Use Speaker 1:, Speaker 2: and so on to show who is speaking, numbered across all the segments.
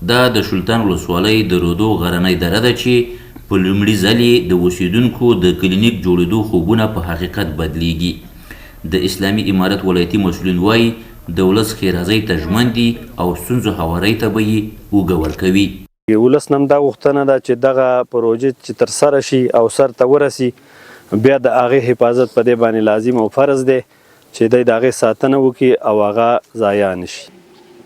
Speaker 1: دا د شلتان ولسوالۍ د رودو غرنۍ دره ده چې په لومړي ځل یې د اوسیدونکو د کلینیک جوړېدو خوبونه په حقیقت بدلیږي. د اسلامي امارت ولایتي مسؤلین وایي د ولس ښېرازۍ ته ژمن دي او ستونزو هوارۍ ته به یې اوږه ورکوي.
Speaker 2: ولس نه هم دا غوښتنه ده چې دغه پروژې چې ترسره شي او سر ته ورسي بیا د هغې حفاظت په دې باندې لازم او فرض دی چې دی د هغې ساتنه وکړي او هغه ضایع نه شي.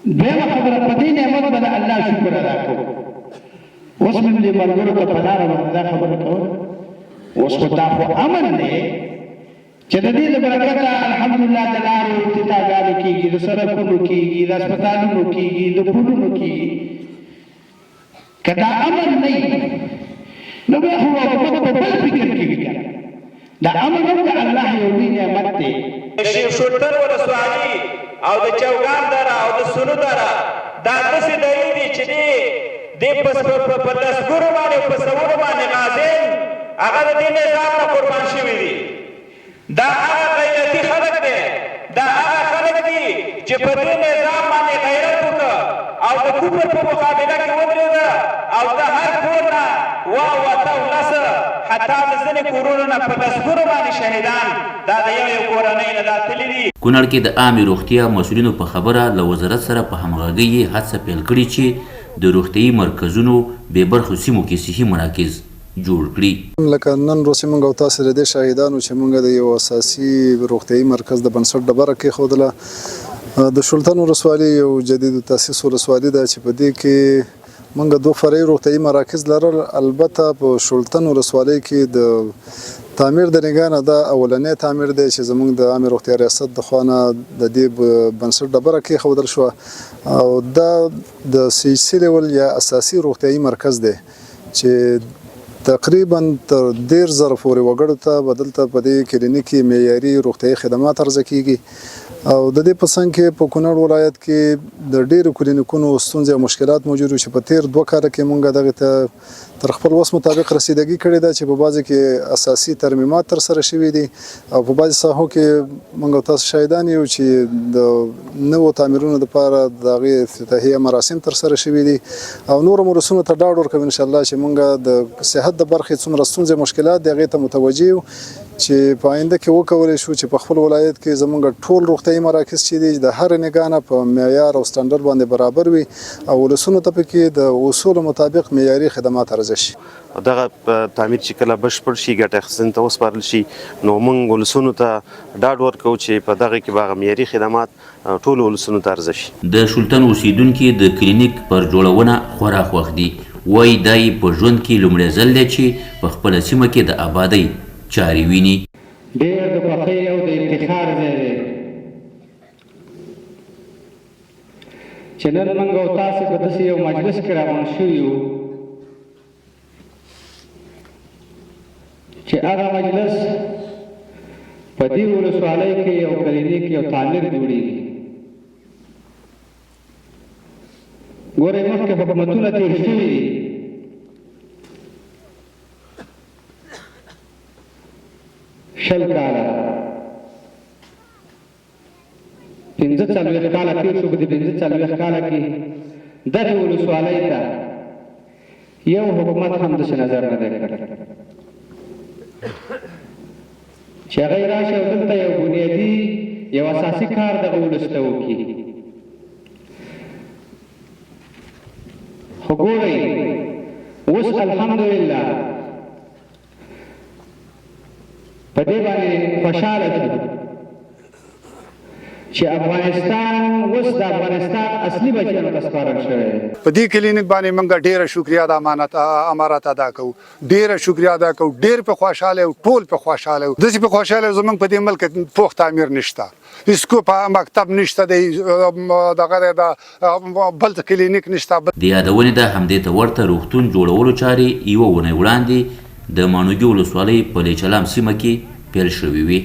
Speaker 3: دویمه خبره په دې نعمت به د الله شکر ادا کوو. اوس مې دې ملګرو ته په لاره باندې دا خبره کوله، اوس خو دا خو امن دی چې د دې له برکته الحمدلله د لارو افتتاحګانې کېږي، د سړکونو کېږي، د هسپتالونو کېږي، د پلونو کېږي. که دا امن نه وي نو بیا خو حکومت په بل فکر کې وي که نه. دا امن هم د الله یو لوی نعمت دی.
Speaker 4: شلتن ولسوالي او د چوګان دره او د سونو دره دا داسې درې دي چې دې په لسګونو باندې په سوونو باندې غازیان هغه د دې نظام نه قربان شوي دي. دا هغه غیرتي خلک دی، دا هغه خلک دي چې په دې نظام باندې غیرت وکړه او د کفر په مقابله کې ودرېده او د هر کور نه واوته ولسه حتی د ځینې کورونو نه په لسګونو باندې شهیدان دا د یو کورنۍ نه دا تللي دي.
Speaker 1: کونړ کې د عامې روغتیا مسؤلینو په خبره له وزارت سره په همغږۍ یې هڅه پیل کړې چې د روغتیايي مرکزونو بې برخو سیمو کې صحي مراکز جوړ کړي.
Speaker 5: لکه نن روسي موږ او تاسو د دې شاهدانو چې موږ د یو اساسي روغتیايي مرکز د بنسټ ډبره کېښودله. د شلتن ولسوالۍ یو جدید تاسیس ولسوالي ده چې په دې کې موږ 2 فرعي روغتیايي مراکز لرل. البته په شلتن ولسوالۍ کې د تعمیر د نګاه نه دا اولنی تعمیر دی چې زموږ د عامې روغتیا ریاست د خوا نه د دې بنسټ ډبره کېښودل شوه او دا د سیاسي لیول یا اساسي روغتیايي مرکز دی چې تقریبا تر 10,000 پورې وګړو ته بدلته په دې کلینیک کې معیاري روغتیايي خدمات عرضه کېږي. او د دې په څنګ کې په کونړ ولایت کې د ډېرو کلینیکونو ستونزې او مشکلات موجود وو چې په تیر 2 کاله کې موږ دغه ته تر خپل وس مطابق رسیدګي کړې ده چې په بعضې کې اساسي ترمیمات ترسره شوي دي او په بعضې ساحو کې موږ تاسو شاهدان یو چې د نوو تعمیرونو دپاره د هغې افتتاحیه مراسم ترسره شوي دي او نورو مرسومو ته ډاډ ورکوو انشاءالله چې موږ د صحت د برخې څومره ستونزې مشکلات دي هغې ته متوجه یو چې په آینده کې وکولی شو چې په خپل ولایت کې زموږ ټول روغتیايي مراکز چې دي د هر نګاه نه په معیار او سټنډرډ باندې برابر وي او ولسونو ته پکې د اصولو مطابق معیاري خدمات عرضه شي.
Speaker 6: دغه تعمیر چې کله بشپړ شي ګټه اخیستنې ته وسپارل شي نو موږ ولسونو ته ډاډ ورکوو چې په دغه کې به هغه معیاري خدمات ټولو ولسونو ته عرضه شي.
Speaker 1: د شلتن اوسیدونکي د کلینیک پر جوړونه خورا خوښ دي. وایي دا یې په ژوند کې لومړی ځل دی چې په خپله سیمه کې د آبادۍ چارې ویني.
Speaker 3: ډېر د خوښۍ او د افتخار ځای دی چې نن موږ او تاسې په داسې یو مجلس کې راغونډ شوي یو چې هغه مجلس په دې ولسوالۍ کې یو کلینیک یو تعمیر جوړېږي. ګورئ مخکې حکومتونه تېر شوي دي شل کاله 45 کاله تېر شو. په دې 45 کاله کې دغې ولسوالۍ ته یو حکومت هم داسې نظر نه دی کړی چې هغه یې راشي او دلته یو بنیادي یو اساسي کار دغه ولس ته وکړي. خو ګورئ اوس الحمدلله په دې باندې خوشحاله شو چې افغانستان اوس د افغانستان اصلي بچیانو ته سپارل شوی دی.
Speaker 7: په دې کلینیک باندې موږ ډېره شکریا د امارت ادا کوو، ډېره شکریا ادا کوو، ډېر په خوشحاله یو، ټول په خوشحاله یو. داسې په خوشحاله یو زموږ په دې ملک پوخ تعمیر نشته، اسکو په مکتب نشته دی، دغه د بل کلینیک نشته.
Speaker 1: د یادونې ده همدې ته ورته روغتون جوړولو چارې یوه اونۍ وړاندې د ماڼوګي ولسوالۍ په لیچلام سیمه کې پیل شوې وې.